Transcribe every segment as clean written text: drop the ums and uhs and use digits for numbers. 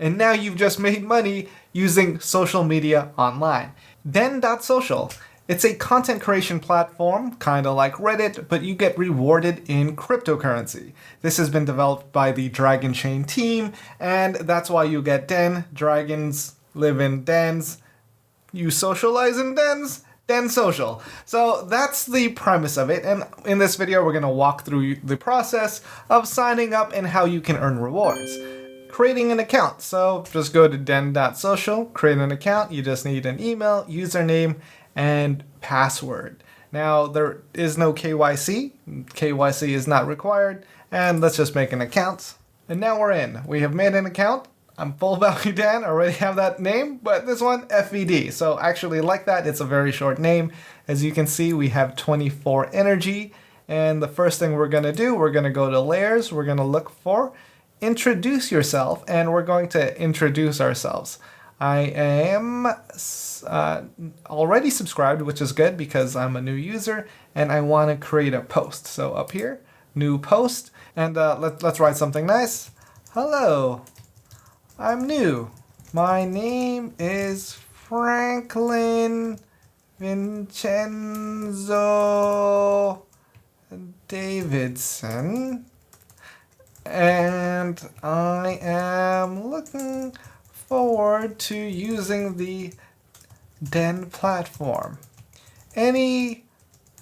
And now you've just made money using social media online. Den.Social. It's a content creation platform, kind of like Reddit, but you get rewarded in cryptocurrency. This has been developed by the Dragonchain team, and that's why you get Den. Dragons live in dens. You socialize in dens? Den.Social. So that's the premise of it, and in this video we're going to walk through the process of signing up and how you can earn rewards. Creating an account. So just go to Den.Social, create an account. You just need an email, username, and password. Now there is no KYC. KYC is not required. And let's just make an account. And now we're in. We have made an account. I'm Full Value Dan, I already have that name, but this one, FVD. So actually like that, it's a very short name. As you can see, we have 24 energy. And the first thing we're gonna do, we're gonna go to layers. We're gonna look for introduce yourself, and we're going to introduce ourselves. I am already subscribed, which is good because I'm a new user and I want to create a post. So up here, new post, and let's write something nice. Hello, I'm new. My name is Franklin Vincenzo Davidson, and I am looking forward to using the Den platform. Any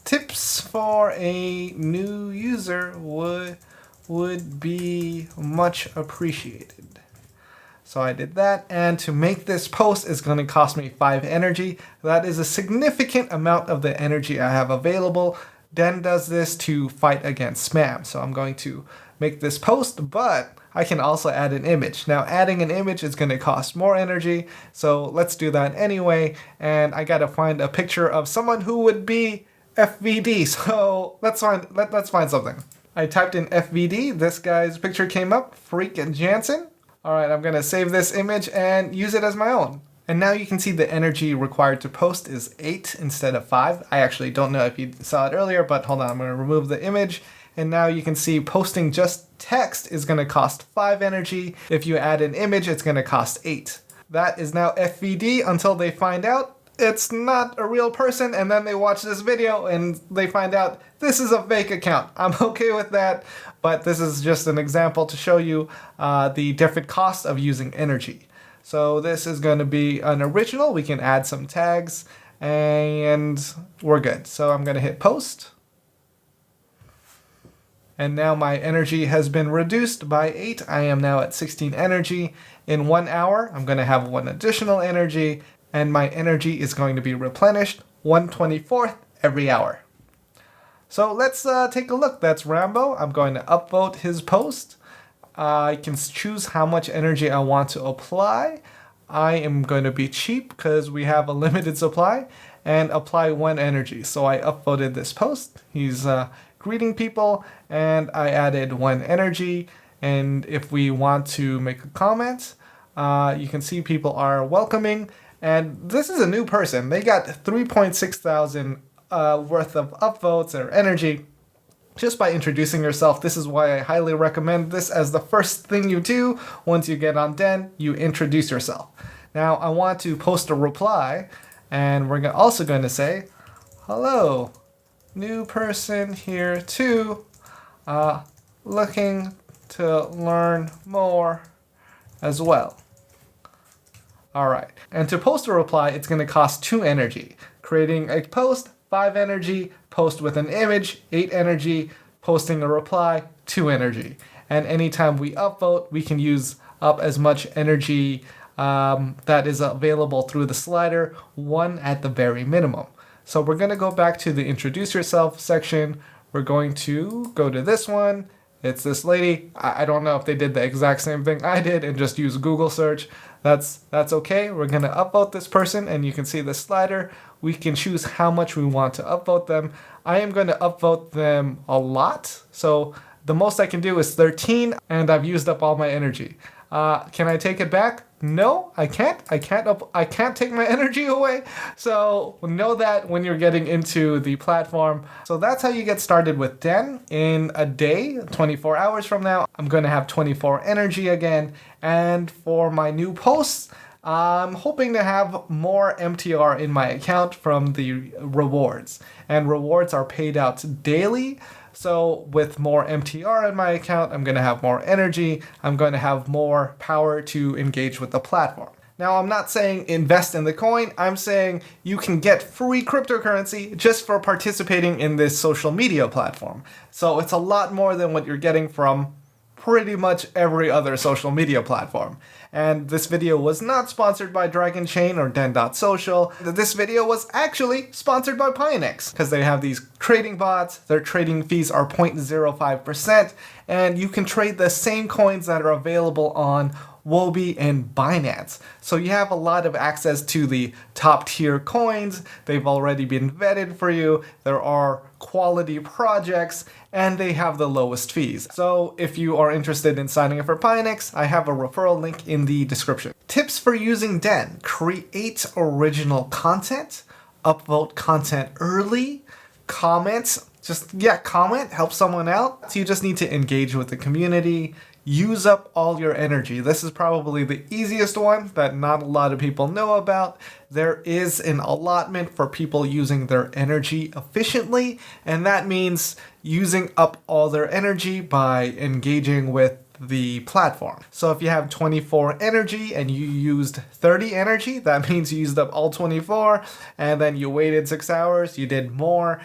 tips for a new user would be much appreciated. So I did that, and to make this post is going to cost me 5 energy. That is a significant amount of the energy I have available. Den does this to fight against spam. So I'm going to make this post, but I can also add an image. Now adding an image is going to cost more energy, so let's do that anyway. And I gotta find a picture of someone who would be FVD. So let's find something. I typed in FVD. This guy's picture came up, Freak Jansen. All right, I'm gonna save this image and use it as my own. And now you can see the energy required to post is 8 instead of 5. I actually don't know if you saw it earlier, but hold on, I'm gonna remove the image. And now you can see posting just text is going to cost 5 energy. If you add an image, it's going to cost 8. That is now FVD until they find out it's not a real person, and then they watch this video and they find out this is a fake account. I'm okay with that, but this is just an example to show you the different costs of using energy. So this is going to be an original. We can add some tags and we're good. So I'm going to hit post. And now my energy has been reduced by 8. I am now at 16 energy. In 1 hour, I'm going to have 1 additional energy, and my energy is going to be replenished 1/24 every hour. So let's take a look. That's Rambo. I'm going to upvote his post. I can choose how much energy I want to apply. I am going to be cheap because we have a limited supply, and apply 1 energy. So I upvoted this post. He's greeting people, and I added 1 energy. And if we want to make a comment, you can see people are welcoming, and this is a new person. They got 3.6 thousand worth of upvotes or energy just by introducing yourself. This is why I highly recommend this as the first thing you do once you get on Den. You introduce yourself. Now I want to post a reply, and we're also going to say, hello, new person here too, looking to learn more as well. Alright, and to post a reply, it's going to cost 2 energy. Creating a post, 5 energy, post with an image, 8 energy, posting a reply, 2 energy. And anytime we upvote, we can use up as much energy that is available through the slider, 1 at the very minimum. So we're going to go back to the introduce yourself section. We're going to go to this one. It's this lady. I don't know if they did the exact same thing I did and just use Google search. That's okay. We're going to upvote this person, and you can see the slider. We can choose how much we want to upvote them. I am going to upvote them a lot. So the most I can do is 13, and I've used up all my energy. Can I take it back? No, I can't. I can't take my energy away. So know that when you're getting into the platform. So that's how you get started with Den. In a day, 24 hours from now, I'm going to have 24 energy again. And for my new posts, I'm hoping to have more MTR in my account from the rewards. And rewards are paid out daily. So with more MTR in my account, I'm going to have more energy. I'm going to have more power to engage with the platform. Now, I'm not saying invest in the coin. I'm saying you can get free cryptocurrency just for participating in this social media platform. So it's a lot more than what you're getting from pretty much every other social media platform. And this video was not sponsored by Dragonchain or Den.Social. This video was actually sponsored by Pionex because they have these trading bots. Their trading fees are 0.05%, and you can trade the same coins that are available on Wobi and Binance. So you have a lot of access to the top tier coins. They've already been vetted for you. There are quality projects, and they have the lowest fees. So if you are interested in signing up for Pionex, I have a referral link in the description. Tips for using Den: create original content, upvote content early, comment, help someone out. So you just need to engage with the community. Use up all your energy. This is probably the easiest one that not a lot of people know about. There is an allotment for people using their energy efficiently, and that means using up all their energy by engaging with the platform. So if you have 24 energy and you used 30 energy, that means you used up all 24, and then you waited 6 hours, you did more,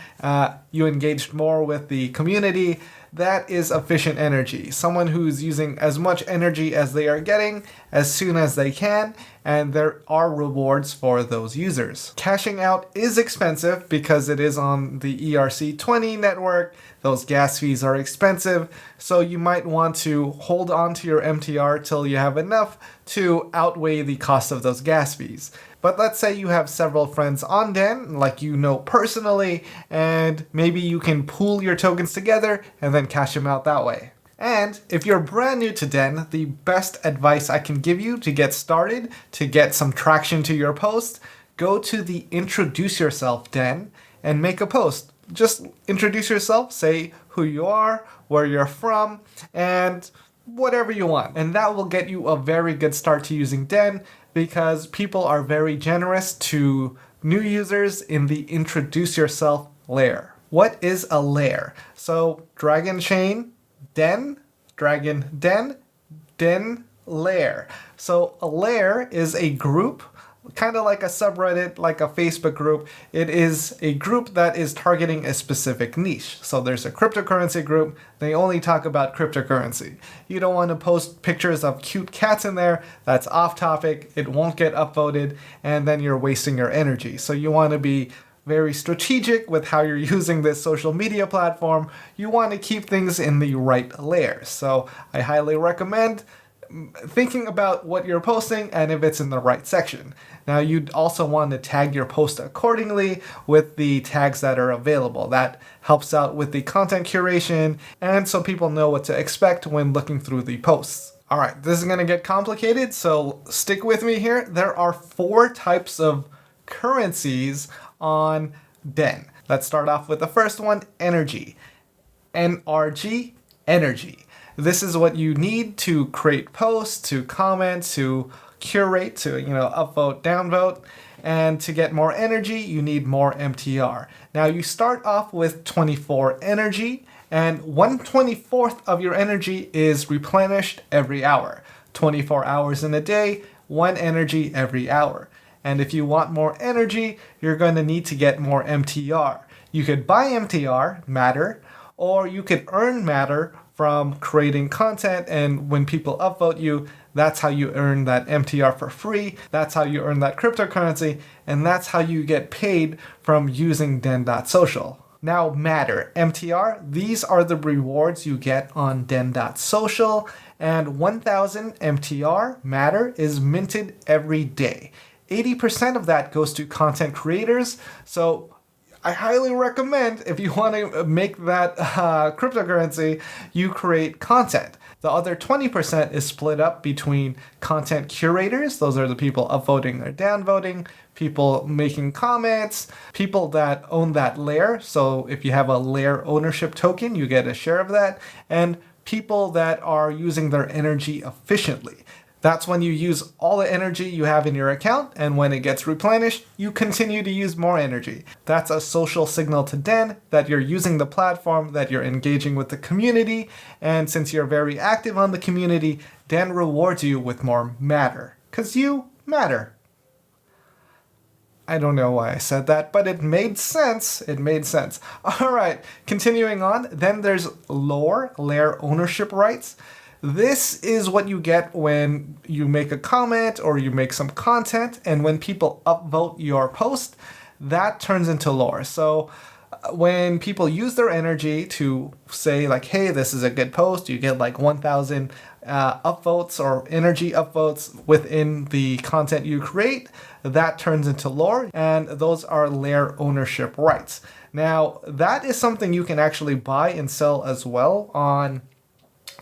you engaged more with the community. That is efficient energy. Someone who's using as much energy as they are getting as soon as they can, and there are rewards for those users. Cashing out is expensive because it is on the ERC20 network. Those gas fees are expensive, so you might want to hold on to your MTR till you have enough to outweigh the cost of those gas fees. But let's say you have several friends on Den, like you know personally, and maybe you can pool your tokens together and then cash them out that way. And if you're brand new to Den, the best advice I can give you to get started, to get some traction to your post, go to the Introduce Yourself Den and make a post. Just introduce yourself, say who you are, where you're from, and whatever you want. And that will get you a very good start to using Den, because people are very generous to new users in the Introduce Yourself layer. What is a layer? So Dragonchain, Den, Den, Lair. So a layer is a group, kind of like a subreddit, like a Facebook group. It is a group that is targeting a specific niche. So there's a cryptocurrency group. They only talk about cryptocurrency. You don't want to post pictures of cute cats in there. That's off topic. It won't get upvoted, and then you're wasting your energy. So you want to be very strategic with how you're using this social media platform. You want to keep things in the right layers. So I highly recommend thinking about what you're posting and if it's in the right section. Now you'd also want to tag your post accordingly with the tags that are available. That helps out with the content curation, and so people know what to expect when looking through the posts. Alright, this is going to get complicated, so stick with me here. There are 4 types of currencies on Den. Let's start off with the first one, energy. NRG, energy. This is what you need to create posts, to comment, to curate, to upvote, downvote, and to get more energy, you need more MTR. Now you start off with 24 energy, and 1/24 of your energy is replenished every hour. 24 hours in a day, 1 energy every hour. And if you want more energy, you're going to need to get more MTR. You could buy MTR, matter, or you could earn matter from creating content, and when people upvote you, that's how you earn that MTR for free, that's how you earn that cryptocurrency, and that's how you get paid from using Den.Social. Now matter, MTR, these are the rewards you get on Den.Social, and 1000 MTR, matter, is minted every day. 80% of that goes to content creators, so I highly recommend, if you want to make that cryptocurrency, you create content. The other 20% is split up between content curators. Those are the people upvoting or downvoting, people making comments, people that own that lair. So if you have a lair ownership token, you get a share of that, and people that are using their energy efficiently. That's when you use all the energy you have in your account, and when it gets replenished, you continue to use more energy. That's a social signal to Den that you're using the platform, that you're engaging with the community, and since you're very active on the community, Den rewards you with more matter. 'Cause you matter. I don't know why I said that, but it made sense. It made sense. All right, continuing on. Then there's Lair ownership rights. This is what you get when you make a comment or you make some content, and when people upvote your post, that turns into lore. So when people use their energy to say like, hey, this is a good post, you get like 1,000 upvotes or energy upvotes within the content you create, that turns into lore, and those are Lair ownership rights. Now, that is something you can actually buy and sell as well on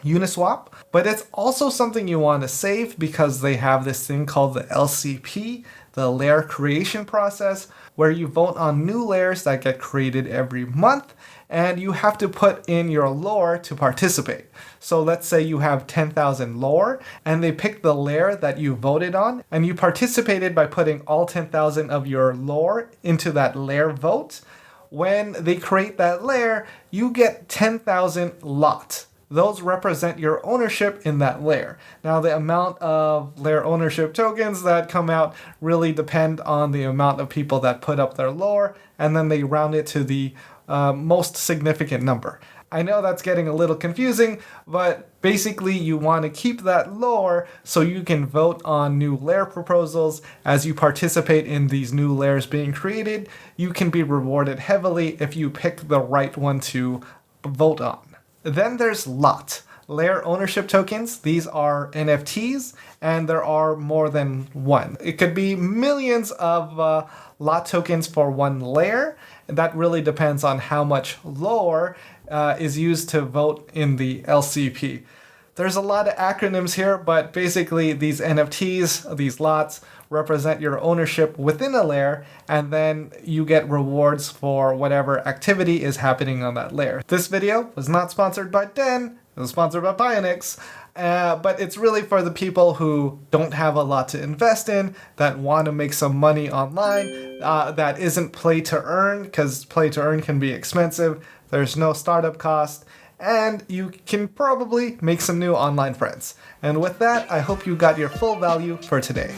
Uniswap, but it's also something you want to save because they have this thing called the LCP, the lair creation process, where you vote on new lairs that get created every month, and you have to put in your lore to participate. So let's say you have 10,000 lore, and they pick the lair that you voted on, and you participated by putting all 10,000 of your lore into that lair vote. When they create that lair, you get 10,000 lot. Those represent your ownership in that lair. Now, the amount of lair ownership tokens that come out really depend on the amount of people that put up their lore, and then they round it to the most significant number. I know that's getting a little confusing, but basically you want to keep that lore so you can vote on new lair proposals. As you participate in these new lairs being created, you can be rewarded heavily if you pick the right one to vote on. Then there's LOT, Lair ownership tokens. These are NFTs, and there are more than one. It could be millions of LOT tokens for one lair. That really depends on how much lore is used to vote in the LCP. There's a lot of acronyms here, but basically these NFTs, these lots, represent your ownership within a lair, and then you get rewards for whatever activity is happening on that lair. This video was not sponsored by Den, it was sponsored by Pionex, but it's really for the people who don't have a lot to invest in, that want to make some money online, that isn't play to earn, because play to earn can be expensive, there's no startup cost, and you can probably make some new online friends. And with that, I hope you got your full value for today.